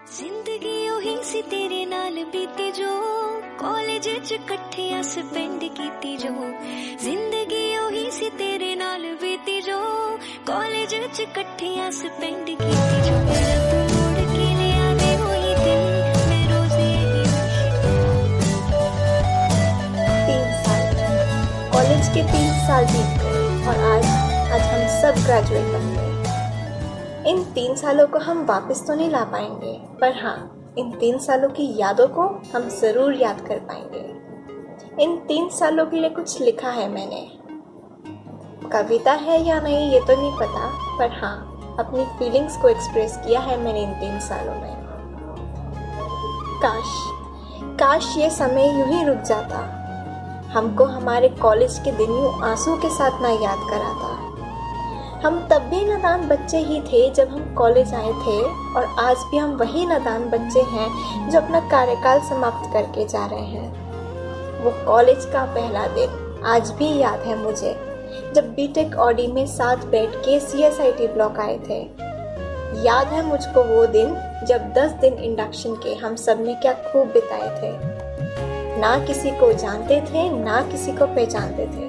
जिंदगी ओही सी तेरे नाल बीती जो कॉलेज च कट्ठियां स्पेंड कीती जो जिंदगी ओही सी तेरे नाल बीती जो कॉलेज च कट्ठियां स्पेंड कीती जो रब मोड़ के ले आवे वही दिन मैं रोज यही तीन साल कॉलेज के 3 साल बीत गए और आज हम सब ग्रेजुएट बन गए। इन 3 सालों को हम वापस तो नहीं ला पाएंगे, पर हाँ, इन 3 सालों की यादों को हम ज़रूर याद कर पाएंगे। इन 3 सालों के लिए कुछ लिखा है मैंने। कविता है या नहीं ये तो नहीं पता, पर हाँ, अपनी फीलिंग्स को एक्सप्रेस किया है मैंने इन 3 सालों में। काश ये समय यूं ही रुक जाता, हमको हमारे कॉलेज के दिन यूं आंसू के साथ ना याद कराता। हम तब भी नादान बच्चे ही थे जब हम कॉलेज आए थे, और आज भी हम वही नादान बच्चे हैं जो अपना कार्यकाल समाप्त करके जा रहे हैं। वो कॉलेज का पहला दिन आज भी याद है मुझे, जब बीटेक ऑडी में साथ बैठ के CSIT ब्लॉक आए थे। याद है मुझको वो दिन जब 10 दिन इंडक्शन के हम सब ने क्या खूब बिताए थे। ना किसी को जानते थे, ना किसी को पहचानते थे,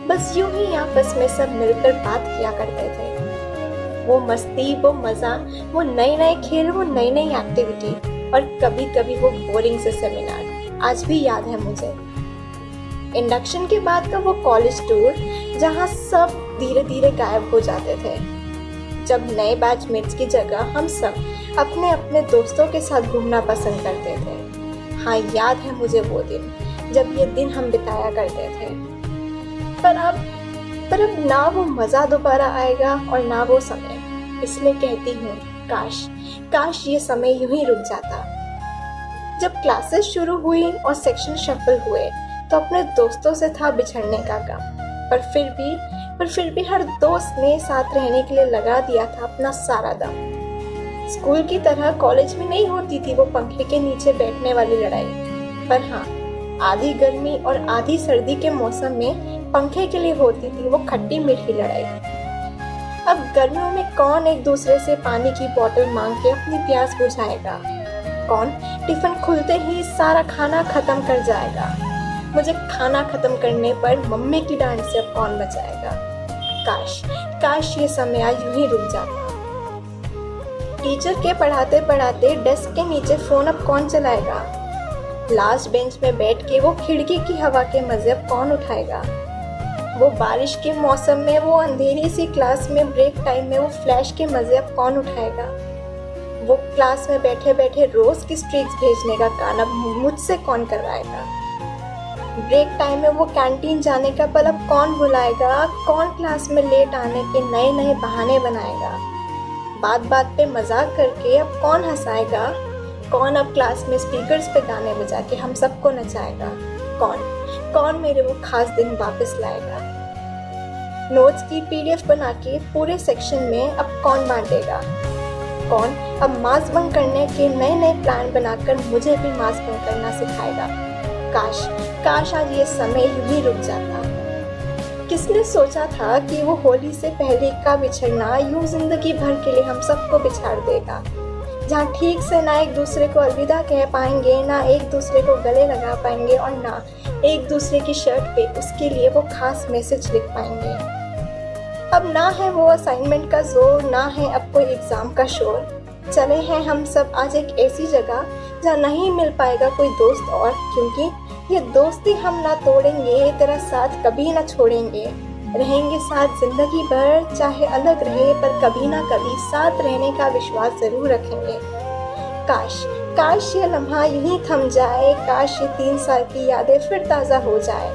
बस यूं ही आपस में सब मिलकर बात किया करते थे। वो मस्ती, वो मज़ा, वो नए खेल, वो नई एक्टिविटी, और कभी कभी वो बोरिंग से सेमिनार आज भी याद है मुझे। इंडक्शन के बाद का वो कॉलेज टूर जहाँ सब धीरे धीरे गायब हो जाते थे, जब नए बैचमेट्स की जगह हम सब अपने अपने दोस्तों के साथ घूमना पसंद करते थे। हाँ, याद है मुझे वो दिन जब ये दिन हम बिताया करते थे। पर अब ना वो मज़ा दोबारा आएगा और ना वो समय। इसलिए कहती हूँ काश ये समय यूं ही रुक जाता। जब क्लासेस शुरू हुई और सेक्शन शफल हुए तो अपने दोस्तों से था बिछड़ने का गम, पर फिर भी हर दोस्त ने साथ रहने के लिए लगा दिया था अपना सारा दम। स्कूल की तरह कॉलेज में नहीं होती थी वो पंखे के नीचे बैठने वाली लड़ाई, पर हाँ, आधी गर्मी और आधी सर्दी के मौसम में पंखे के लिए होती थी वो खट्टी मीठी लड़ाई। अब गर्मियों में कौन एक दूसरे से पानी की बोतल मांग के अपनी प्यास बुझाएगा? कौन टिफिन खुलते ही सारा खाना खत्म कर जाएगा? मुझे खाना खत्म करने पर मम्मी की डांट से अब कौन बचाएगा? काश ये समय आज यूं ही रुक जाता। टीचर के पढ़ाते पढ़ाते डेस्क के नीचे फोन अब कौन चलाएगा? लास्ट बेंच में बैठ के वो खिड़की की हवा के मजे अब कौन उठाएगा? वो बारिश के मौसम में, वो अंधेरी सी क्लास में ब्रेक टाइम में वो फ्लैश के मजे अब कौन उठाएगा? वो क्लास में बैठे बैठे रोज की स्ट्रीक्स भेजने का काम अब मुझसे कौन करवाएगा? ब्रेक टाइम में वो कैंटीन जाने का पल अब कौन भुलाएगा? कौन क्लास में लेट आने के नए बहाने बनाएगा? बात पे मजाक करके अब कौन हंसाएगा? कौन अब क्लास में स्पीकर्स पे गाने बजा के हम सबको नचाएगा? कौन मेरे वो खास दिन वापस लाएगा? नोट्स की PDF बना के पूरे सेक्शन में अब कौन बांटेगा? कौन अब मास बंक करने के नए प्लान बनाकर मुझे भी मास बंक करना सिखाएगा? काश आज ये समय यूं ही रुक जाता। किसने सोचा था कि वो होली से पहले का बिछड़ना यूं जिंदगी भर के लिए हम सबको बिछाड़ देगा, जहाँ ठीक से ना एक दूसरे को अलविदा कह पाएंगे, ना एक दूसरे को गले लगा पाएंगे, और ना एक दूसरे की शर्ट पे उसके लिए वो खास मैसेज लिख पाएंगे। अब ना है वो असाइनमेंट का जोर, ना है अब कोई एग्जाम का शोर। चले हैं हम सब आज एक ऐसी जगह जहाँ नहीं मिल पाएगा कोई दोस्त और, क्योंकि ये दोस्ती हम ना तोड़ेंगे, तेरा साथ कभी ना छोड़ेंगे। रहेंगे साथ जिंदगी भर, चाहे अलग रहे पर कभी ना कभी साथ रहने का विश्वास जरूर रखेंगे। काश ये लम्हा यूं थम जाए, काश ये 3 साल की यादें फिर ताज़ा हो जाए।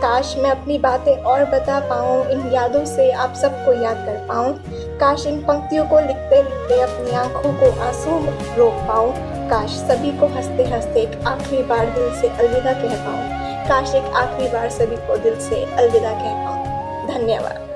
काश मैं अपनी बातें और बता पाऊँ, इन यादों से आप सबको याद कर पाऊँ। काश इन पंक्तियों को लिखते लिखते अपनी आंखों को आंसू रोक पाऊँ। काश सभी को हंसते हंसते एक आखिरी बार दिल से अलविदा कह पाऊँ। काश एक आखिरी बार सभी को दिल से अलविदा कह पाऊँ। धन्यवाद।